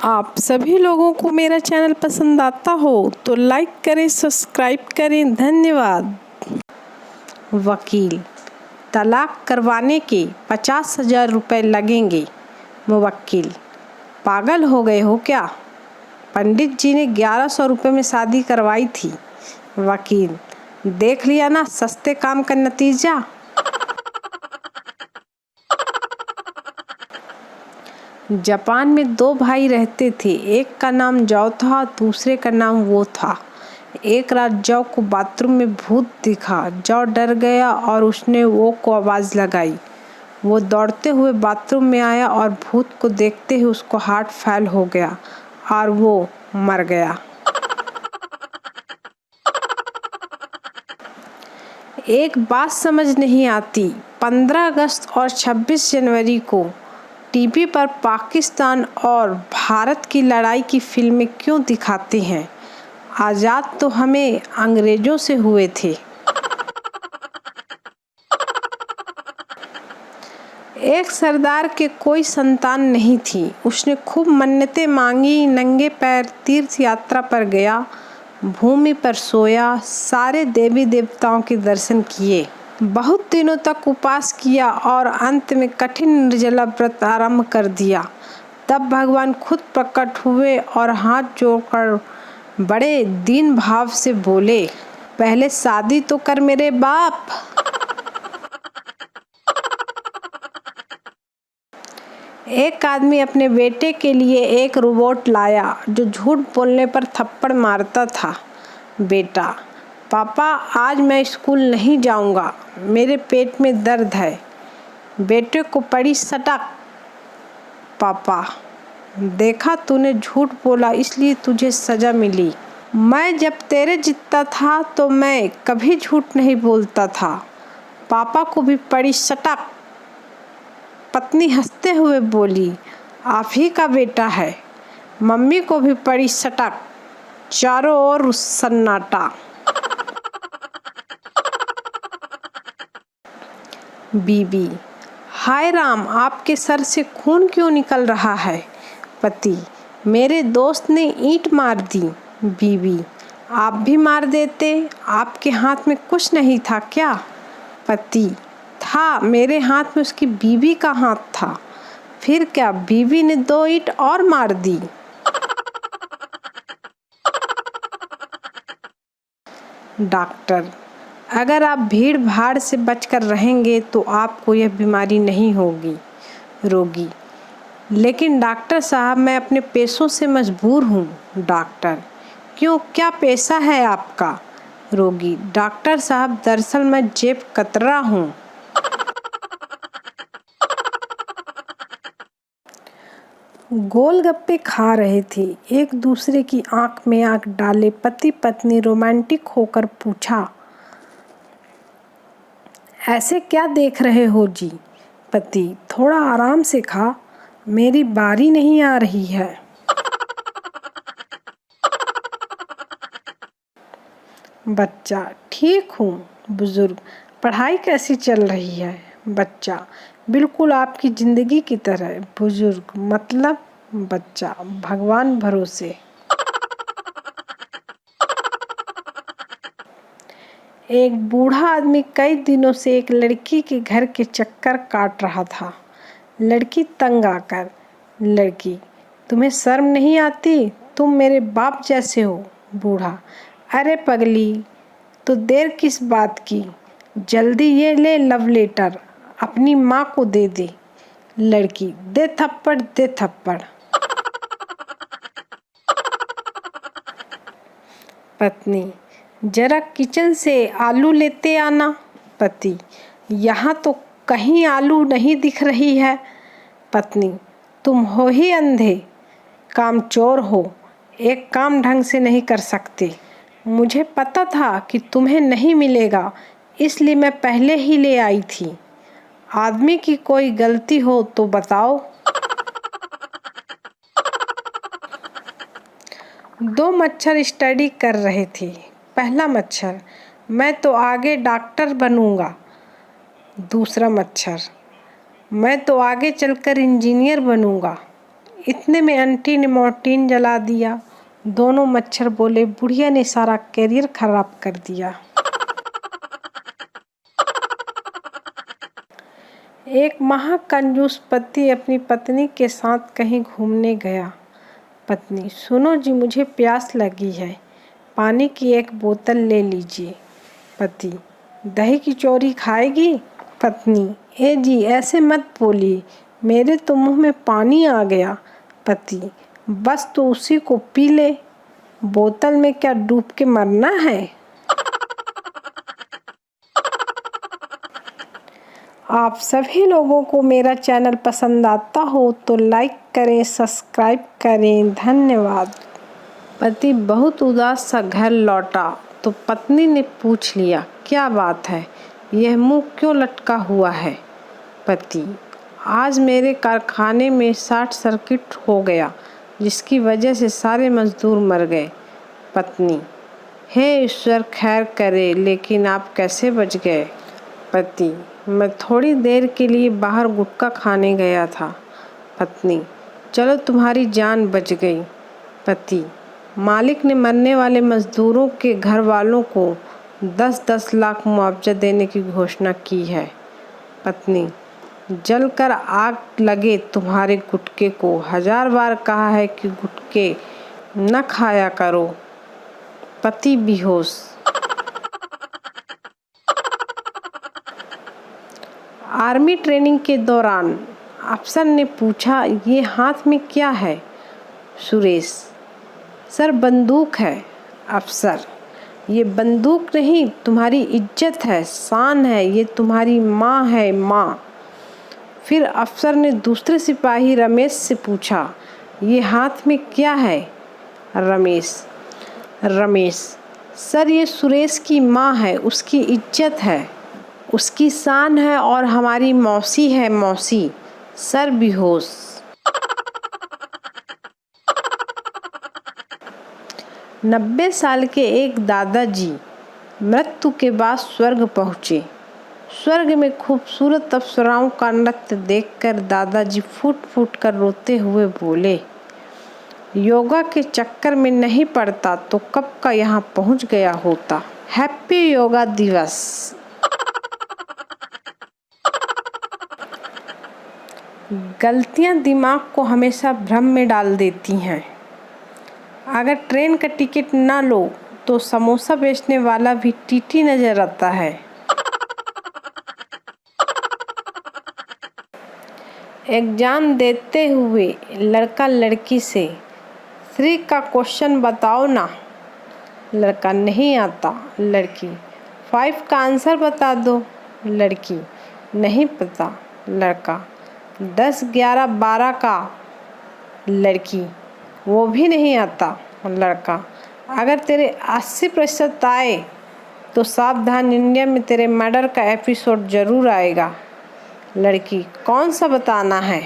आप सभी लोगों को मेरा चैनल पसंद आता हो तो लाइक करें, सब्सक्राइब करें। धन्यवाद। वकील, तलाक करवाने के 50,000 रुपये लगेंगे। मुवक्किल, पागल हो गए हो क्या? पंडित जी ने 1100 रुपये में शादी करवाई थी। वकील, देख लिया ना सस्ते काम का नतीजा। जापान में 2 भाई रहते थे। एक का नाम जौ था, दूसरे का नाम वो था। एक रात जौ को बाथरूम में भूत दिखा। जौ डर गया और उसने वो को आवाज़ लगाई। वो दौड़ते हुए बाथरूम में आया और भूत को देखते ही उसको हार्ट फेल हो गया और वो मर गया। एक बात समझ नहीं आती, 15 अगस्त और 26 जनवरी को टीवी पर पाकिस्तान और भारत की लड़ाई की फिल्में क्यों दिखाते हैं? आज़ाद तो हमें अंग्रेजों से हुए थे। एक सरदार के कोई संतान नहीं थी। उसने खूब मन्नतें मांगी, नंगे पैर तीर्थ यात्रा पर गया, भूमि पर सोया, सारे देवी देवताओं के दर्शन किए, बहुत दिनों तक उपवास किया और अंत में कठिन निर्जला व्रत आरंभ कर दिया। तब भगवान खुद प्रकट हुए और हाथ जोड़कर बड़े दीन भाव से बोले, पहले शादी तो कर मेरे बाप। एक आदमी अपने बेटे के लिए एक रोबोट लाया जो झूठ बोलने पर थप्पड़ मारता था। बेटा, पापा आज मैं स्कूल नहीं जाऊंगा, मेरे पेट में दर्द है। बेटे को पड़ी सटक। पापा, देखा तूने झूठ बोला इसलिए तुझे सजा मिली। मैं जब तेरे जितना था तो मैं कभी झूठ नहीं बोलता था। पापा को भी पड़ी सटक। पत्नी हंसते हुए बोली, आप ही का बेटा है। मम्मी को भी पड़ी सटक। चारों ओर सन्नाटा। बीबी, हाय राम, आपके सर से खून क्यों निकल रहा है? पति, मेरे दोस्त ने ईंट मार दी। बीबी, आप भी मार देते, आपके हाथ में कुछ नहीं था क्या? पति, था, मेरे हाथ में उसकी बीबी का हाथ था। फिर क्या, बीबी ने 2 ईंट और मार दी। डॉक्टर, अगर आप भीड़ भाड़ से बचकर रहेंगे तो आपको यह बीमारी नहीं होगी। रोगी, लेकिन डॉक्टर साहब मैं अपने पैसों से मजबूर हूँ। डॉक्टर, क्यों, क्या पैसा है आपका? रोगी, डॉक्टर साहब दरअसल मैं जेब कतरा हूँ। गोलगप्पे खा रहे थे। एक दूसरे की आंख में आंख डाले पति पत्नी रोमांटिक होकर पूछा, ऐसे क्या देख रहे हो जी? पति, थोड़ा आराम से खा, मेरी बारी नहीं आ रही है। बच्चा, ठीक हूँ। बुजुर्ग, पढ़ाई कैसी चल रही है? बच्चा, बिल्कुल आपकी जिंदगी की तरह। बुजुर्ग, मतलब? बच्चा, भगवान भरोसे। एक बूढ़ा आदमी कई दिनों से एक लड़की के घर के चक्कर काट रहा था। लड़की तंग आकर, लड़की, तुम्हें शर्म नहीं आती? तुम मेरे बाप जैसे हो। बूढ़ा, अरे पगली, तो देर किस बात की, जल्दी ये ले लव लेटर, अपनी माँ को दे दे। लड़की, दे थप्पड़ दे थप्पड़। पत्नी, जरा किचन से आलू लेते आना। पति, यहाँ तो कहीं आलू नहीं दिख रही है। पत्नी, तुम हो ही अंधे, कामचोर हो, एक काम ढंग से नहीं कर सकते। मुझे पता था कि तुम्हें नहीं मिलेगा, इसलिए मैं पहले ही ले आई थी। आदमी की कोई गलती हो तो बताओ। 2 मच्छर स्टडी कर रहे थे। पहला मच्छर, मैं तो आगे डॉक्टर बनूंगा। दूसरा मच्छर, मैं तो आगे चलकर इंजीनियर बनूंगा। इतने में आंटी ने मोर्टीन जला दिया। दोनों मच्छर बोले, बुढ़िया ने सारा कैरियर खराब कर दिया। एक महाकंजूस पति अपनी पत्नी के साथ कहीं घूमने गया। पत्नी, सुनो जी, मुझे प्यास लगी है, पानी की एक बोतल ले लीजिए। पति, दही की चोरी खाएगी? पत्नी, ए जी ऐसे मत बोलिए, मेरे तो मुंह में पानी आ गया। पति, बस तो उसी को पी ले, बोतल में क्या डूब के मरना है। आप सभी लोगों को मेरा चैनल पसंद आता हो तो लाइक करें, सब्सक्राइब करें। धन्यवाद। पति बहुत उदास सा घर लौटा तो पत्नी ने पूछ लिया, क्या बात है, यह मुंह क्यों लटका हुआ है। पति, आज मेरे कारखाने में शॉर्ट सर्किट हो गया, जिसकी वजह से सारे मजदूर मर गए। पत्नी, हे ईश्वर खैर करे, लेकिन आप कैसे बच गए। पति, मैं थोड़ी देर के लिए बाहर गुटखा खाने गया था। पत्नी, चलो तुम्हारी जान बच गई। पति, मालिक ने मरने वाले मजदूरों के घर वालों को 10-10 लाख मुआवजा देने की घोषणा की है। पत्नी, जलकर आग लगे तुम्हारे गुटखे को, 1000 बार कहा है कि गुटखे न खाया करो। पति बेहोश। आर्मी ट्रेनिंग के दौरान अफसर ने पूछा, ये हाथ में क्या है। सुरेश, सर बंदूक है। अफसर, ये बंदूक नहीं, तुम्हारी इज्जत है, शान है, ये तुम्हारी माँ है, माँ। फिर अफसर ने दूसरे सिपाही रमेश से पूछा, ये हाथ में क्या है। रमेश, सर ये सुरेश की माँ है, उसकी इज्जत है, उसकी शान है और हमारी मौसी है, मौसी। सर बेहोश। 90 साल के एक दादाजी मृत्यु के बाद स्वर्ग पहुँचे। स्वर्ग में खूबसूरत अप्सराओं का नृत्य देखकर दादाजी फूट फूट कर रोते हुए बोले, योगा के चक्कर में नहीं पड़ता तो कब का यहाँ पहुँच गया होता। हैप्पी योगा दिवस। गलतियाँ दिमाग को हमेशा भ्रम में डाल देती हैं। अगर ट्रेन का टिकट ना लो तो समोसा बेचने वाला भी टीटी नजर आता है। एग्जाम देते हुए लड़का लड़की से 3 का क्वेश्चन बताओ ना। लड़का, नहीं आता। लड़की, 5 का आंसर बता दो। लड़की, नहीं पता। लड़का, 10, 11, 12 का। लड़की, वो भी नहीं आता। लड़का, अगर तेरे 80% आए तो सावधान, इंडिया में तेरे मर्डर का एपिसोड जरूर आएगा। लड़की, कौन सा बताना है।